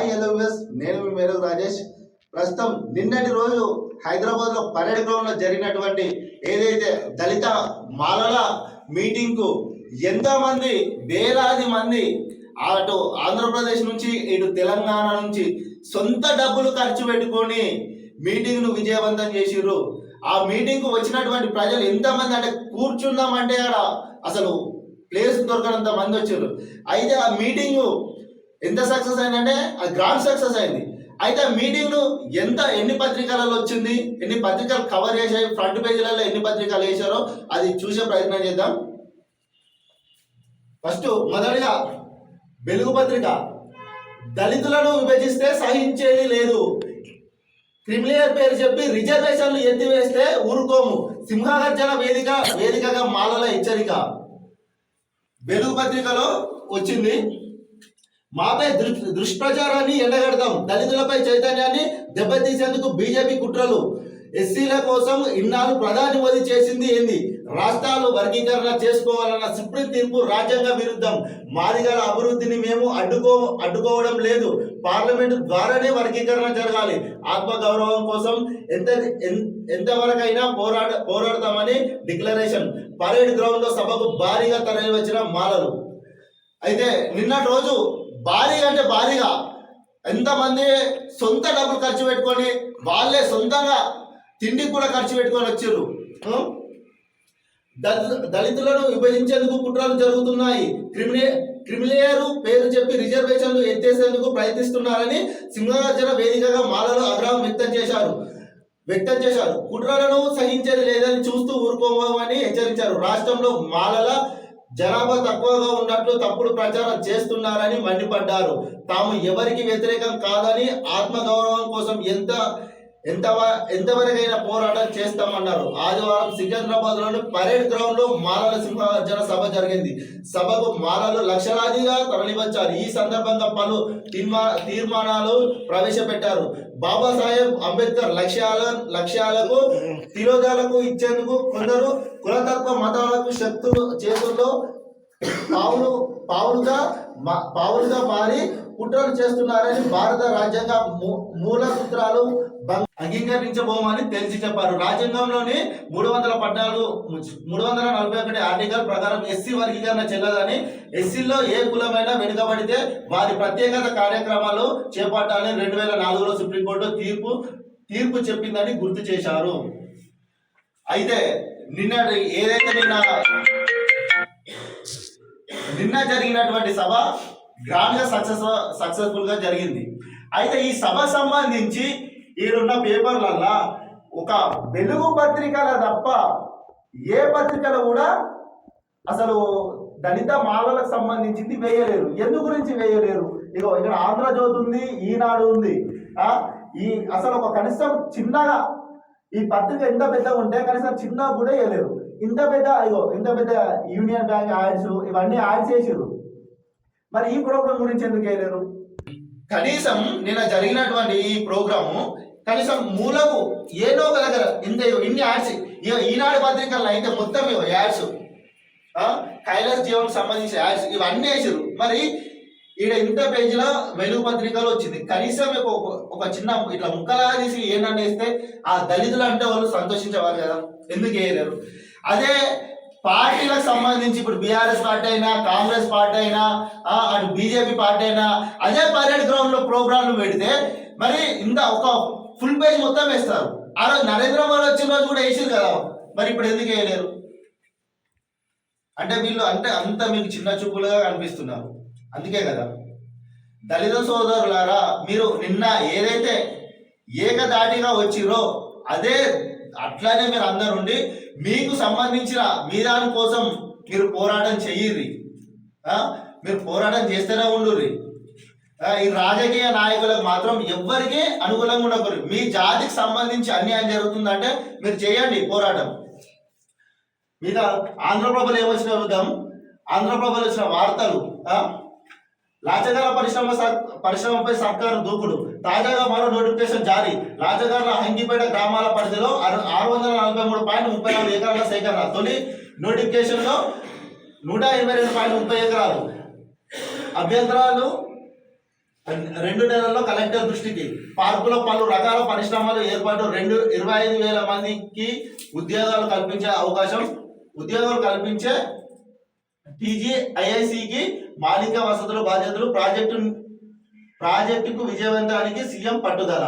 Hi hello viewers, నేను మీ మేరు రాజేష్. ప్రస్తుతం నిన్నటి రోజు హైదరాబాద్లో పరేడ్ గ్రౌండ్లో జరిగినటువంటి ఏదైతే దళిత మాలల మీటింగ్కు ఎంతోమంది వేలాది మంది అటు ఆంధ్రప్రదేశ్ నుంచి ఇటు తెలంగాణ నుంచి సొంత డబ్బులు ఖర్చు పెట్టుకొని మీటింగ్ను విజయవంతం చేసిర్రు. ఆ మీటింగ్కు వచ్చినటువంటి ప్రజలు ఎంతమంది అంటే కూర్చుందామంటే ఆడ అసలు ప్లేస్ దొరకనంత మంది వచ్చారు. అయితే ఆ మీటింగ్ ఎంత సక్సెస్ అయిందంటే అది గ్రాండ్ సక్సెస్ అయింది. అయితే ఆ మీటింగ్ ఎన్ని పత్రికలలో వచ్చింది, ఎన్ని పత్రికలు కవర్ చేశాయి, ఫ్రంట్ పేజీలలో ఎన్ని పత్రికలు వేశారో అది చూసే ప్రయత్నం చేద్దాం. ఫస్ట్ మొదటిగా వెలుగు పత్రిక, దళితులను విభజిస్తే సహించేది లేదు, క్రిమిలేయర్ పేరు చెప్పి రిజర్వేషన్లు ఎత్తివేస్తే ఊరుకోము, సింహగర్జన వేదికగా మాలల హెచ్చరిక. వెలుగు పత్రికలో వచ్చింది. మాపై దుష్ప్రచారాన్ని ఎండగడతాం, దళితులపై చైతన్యాన్ని దెబ్బతీసేందుకు బీజేపీ కుట్రలు, ఎస్సీల కోసం ఇన్నాళ్ళు ప్రధాని మోదీ చేసింది ఏంది, రాష్ట్రాలు వర్గీకరణ చేసుకోవాలన్న సుప్రీం తీర్పు రాజ్యాంగ విరుద్ధం, మాదిగల అభివృద్ధిని మేము అడ్డుకోవడం లేదు, పార్లమెంటు ద్వారానే వర్గీకరణ జరగాలి, ఆత్మగౌరవం కోసం ఎంతవరకైనా పోరాడతామని డిక్లరేషన్. పరేడ్ గ్రౌండ్ లో సభకు భారీగా తరలి వచ్చిన మాలలు. అయితే నిన్నటి రోజు భారీగా ఎంతమంది సొంత డబ్బులు ఖర్చు పెట్టుకొని వాళ్ళే సొంతంగా తిండికి కూడా ఖర్చు పెట్టుకొని వచ్చారు. దళితులను విభజించేందుకు కుట్రలు జరుగుతున్నాయి, క్రిమిలేయర్ పేరు చెప్పి రిజర్వేషన్లు ఎత్తేసేందుకు ప్రయత్నిస్తున్నారని సింహగర్జన వేదికగా మాలలు ఆగ్రహం వ్యక్తం చేశారు. కుట్రలను సహించేది లేదని చూస్తూ ఊరుకోమని హెచ్చరించారు. రాష్ట్రంలో మాలల జనాభా తక్కువగా ఉన్నట్లు తప్పుడు ప్రచారం చేస్తున్నారని మండిపడ్డారు. తాము ఎవరికి వ్యతిరేకం కాదని, ఆత్మగౌరవం కోసం ఎంతవరకైనా పోరాటం చేస్తామన్నారు. ఆదివారం సికింద్రాబాద్ లోని పరేడ్ గ్రౌండ్ లో మాలల సింహగర్జన సభ జరిగింది. సభకు మాలలు లక్షలాదిగా తరలివచ్చారు. ఈ సందర్భంగా పలు తీర్మానాలు ప్రవేశపెట్టారు. బాబాసాహెబ్ అంబేద్కర్ లక్ష్యాలకు తిరోధాలకు ఇచ్చేందుకు కొందరు కులతత్వ మతాలకు శక్తులు చేతుల్లో పావులుగా మారి కుట్రలు చేస్తున్నారని భారత రాజ్యాంగ మూల సూత్రాలు అంగీకరించబోమని తెలిసి చెప్పారు. రాజ్యాంగంలోని 341 ఆర్టికల్ ప్రకారం ఎస్సీ వర్గీకరణ చెల్లదని, ఎస్సీలో ఏ కులమైనా వెనుకబడితే వారి ప్రత్యేకత కార్యక్రమాలు చేపట్టాలని 2004లో సుప్రీంకోర్టు తీర్పు చెప్పిందని గుర్తు చేశారు. అయితే నిన్న జరిగినటువంటి సభ గ్రాండ్ గా సక్సెస్ఫుల్ గా జరిగింది. అయితే ఈ సభ సంబంధించి ఈడున్న పేపర్లల్లా ఒక వెలుగు పత్రికల తప్ప ఏ పత్రికలు కూడా అసలు దళిత మాలలకు సంబంధించింది వేయలేరు. ఎందు గురించి వేయలేరు? ఇక్కడ ఆంధ్రజ్యోతి ఉంది, ఈనాడు ఉంది. అసలు ఒక కనీసం చిన్నగా ఈ పత్రిక ఎంత పెద్దగా ఉంటే కనీసం చిన్నగా కూడా వేయలేరు. ఇంత పెద్ద యూనియన్ బ్యాంక్ యాడ్స్ ఇవన్నీ యాడ్స్ చేసారు. మరి ఈ ప్రోగ్రామ్ గురించి ఎందుకు వేయలేరు? కనీసం నిన్న జరిగినటువంటి ఈ ప్రోగ్రాము కనీసం మూలకు ఏదో ఒక దగ్గర ఇన్ని యాడ్స్, ఈనాడు పత్రికల్లో అయితే మొత్తం యాడ్స్, కైలాస్ జీవన్కి సంబంధించిన యాడ్స్ ఇవన్నీ వేసారు. మరి ఈడ ఇంత పేజీలో వెలుగు పత్రికలు వచ్చింది. కనీసం ఒక చిన్న ఇట్లా ముక్కలా తీసి ఏంటంటే వేస్తే ఆ దళితులు అంటే వాళ్ళు సంతోషించేవారు కదా, ఎందుకు వేయలేరు? అదే పార్టీలకు సంబంధించి ఇప్పుడు బీఆర్ఎస్ పార్టీ అయినా, కాంగ్రెస్ పార్టీ అయినా, అటు బీజేపీ పార్టీ అయినా అదే పరేడ్ గ్రౌండ్ లో ప్రోగ్రాంలు పెడితే మరి ఇంకా ఒక ఫుల్ పేజ్ మొత్తం వేస్తారు. ఆ రోజు నరేంద్ర మోడీ వచ్చిన రోజు కూడా వేసారు కదా, మరి ఇప్పుడు ఎందుకు వేయలేరు? అంటే వీళ్ళు అంత మీకు చిన్న చూపులుగా కనిపిస్తున్నారు. అందుకే కదా దళిత సోదరులారా, మీరు నిన్న ఏదైతే ఏకదాటిగా వచ్చిరో అట్లానే మీరు అందరుండి మీకు సంబంధించిన మీ దాని కోసం మీరు పోరాటం చెయ్యిర్రి. మీరు పోరాటం చేస్తూనే ఉండుర్రి. ఈ రాజకీయ నాయకులకు మాత్రం ఎవ్వరికి అనుకూలంగా ఉండకూడదు. మీ జాతికి సంబంధించి అన్యాయం జరుగుతుందంటే మీరు చేయండి పోరాటం. మీద ఆంధ్రప్రభలో ఏమొచ్చిన చూద్దాం. ఆంధ్రప్రభలో వచ్చిన వార్తలు, లాచగాల పరిశ్రమపై సర్కారు దూకుడు, తాజాగా మరో నోటిఫికేషన్ జారీ, లాచగాల హంగిపేట గ్రామాల పరిధిలో 643.34 ఎకరాల సేకరణ, తొలి నోటిఫికేషన్ లో 122.30 ఎకరాలు, అభ్యంతరాలు 2 నెలల్లో కలెక్టర్ దృష్టికి. పార్కులో పలు రకాల పరిశ్రమలు ఏర్పాటు. 25,000 మందికి ఉద్యోగాలు కల్పించే టీజీఐఐసికి మౌలిక వసతుల బాధ్యతలు. ప్రాజెక్టుకు విజయవంతానికి సీఎం పట్టుదల.